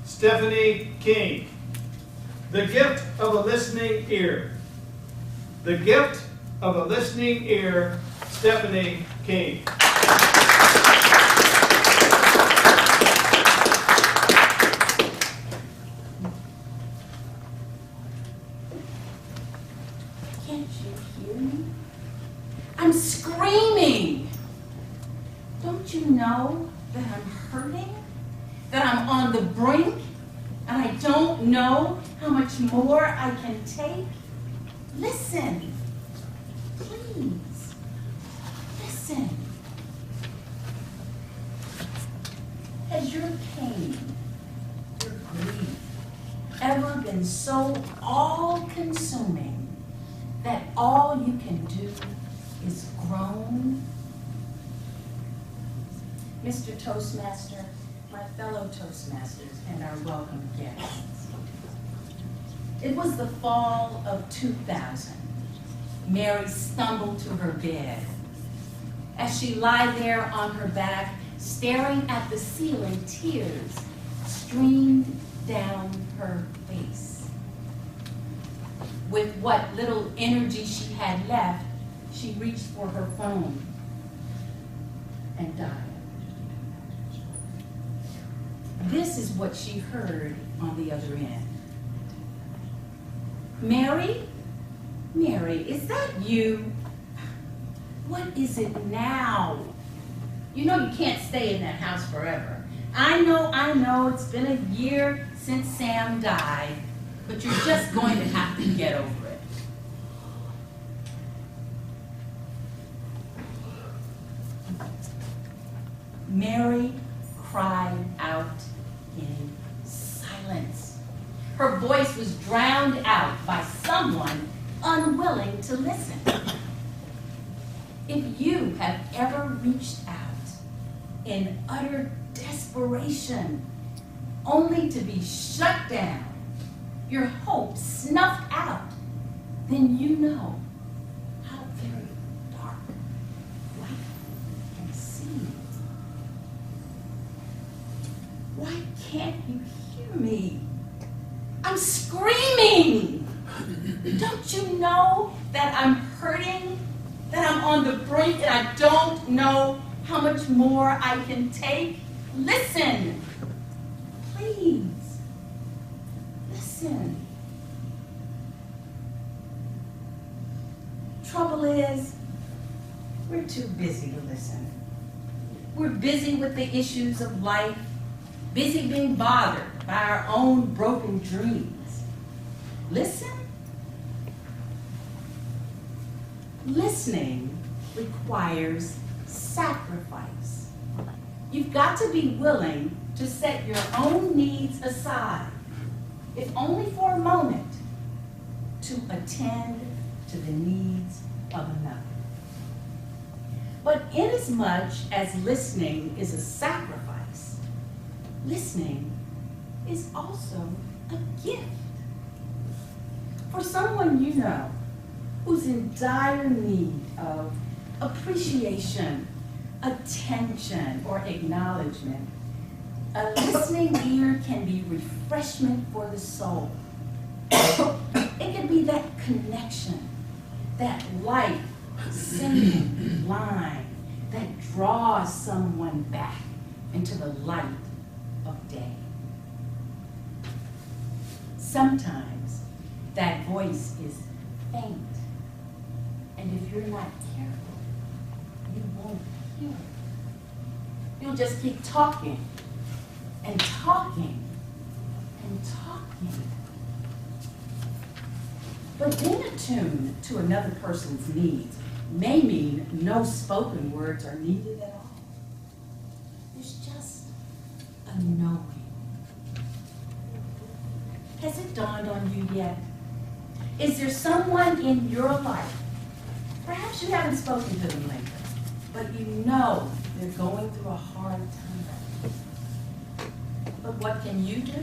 Stephanie King. The gift of a listening ear. The gift of a listening ear, Stephanie King. Can't you hear me? I'm screaming. Don't you know that I'm hurting? That I'm on the brink? And I don't know how much more I can take? Listen. Please. Listen. Has your pain, your grief, ever been so all-consuming that all you can do is groan? Mr. Toastmaster, my fellow Toastmasters, and our welcome guests. It was the fall of 2000. Mary stumbled to her bed. As she lay there on her back, staring at the ceiling, tears streamed down her face. With what little energy she had left, she reached for her phone and dialed. This is what she heard on the other end. Mary? Mary, is that you? What is it now? You know you can't stay in that house forever. I know, it's been a year since Sam died, but you're just going to have to get over it. Mary cried out in silence. Her voice was drowned out by someone unwilling to listen. If you have ever reached out in utter desperation, only to be shut down, your hope snuffed out, then you know how very dark life can seem. Why can't you hear me? I'm screaming! Don't you know that I'm hurting? That I'm on the brink and I don't know how much more I can take? Listen! Please. Listen. Trouble is, we're too busy to listen. We're busy with the issues of life, busy being bothered by our own broken dreams. Listen? Listening requires sacrifice. You've got to be willing to set your own needs aside, if only for a moment, to attend to the needs of another. But inasmuch as listening is a sacrifice, listening is also a gift. For someone you know who's in dire need of appreciation, attention, or acknowledgement, a listening ear can be refreshment for the soul. It can be that connection, that life-sending line that draws someone back into the light of day. Sometimes that voice is faint, and if you're not careful, you won't hear it. You'll just keep talking and talking and talking. But being attuned to another person's needs may mean no spoken words are needed at all. There's just a knowing. Has it dawned on you yet? Is there someone in your life, perhaps you haven't spoken to them lately, but you know they're going through a hard time? But what can you do?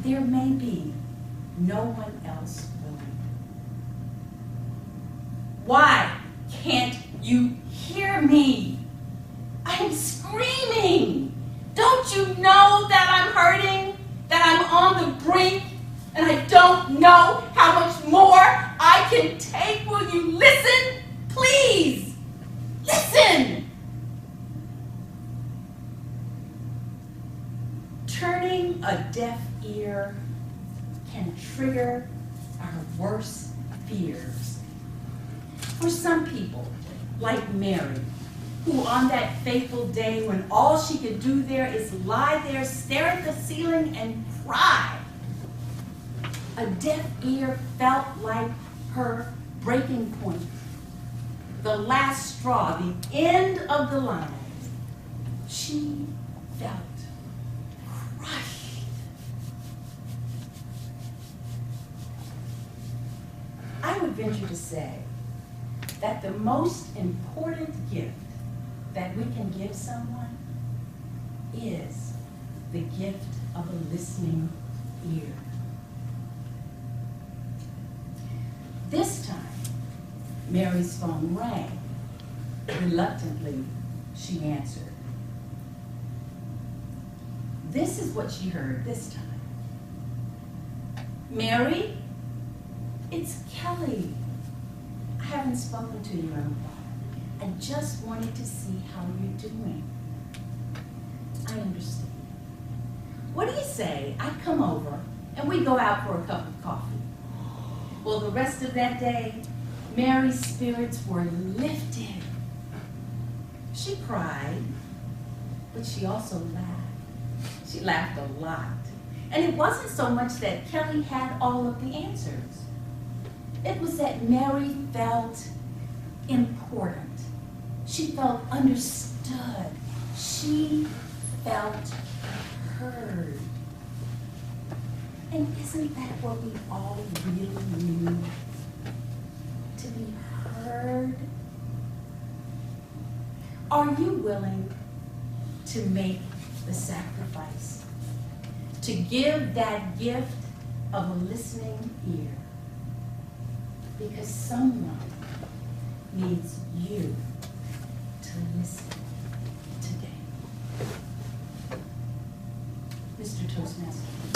There may be no one else willing. Why can't you hear me? I am screaming. Don't you know deaf ear can trigger our worst fears. For some people, like Mary, who on that fateful day when all she could do there is lie there, stare at the ceiling and cry, a deaf ear felt like her breaking point, the last straw, the end of the line. She felt crushed. I would venture to say that the most important gift that we can give someone is the gift of a listening ear. This time, Mary's phone rang. Reluctantly, she answered. This is what she heard this time. Mary, it's Kelly. I haven't spoken to you in a while. I just wanted to see how you're doing. I understand. What do you say I come over and we go out for a cup of coffee? Well, the rest of that day, Mary's spirits were lifted. She cried, but she also laughed. She laughed a lot. And it wasn't so much that Kelly had all of the answers. It was that Mary felt important. She felt understood. She felt heard. And isn't that what we all really need? To be heard? Are you willing to make the sacrifice? To give that gift of a listening ear? Because someone needs you to listen today. Mr. Toastmaster.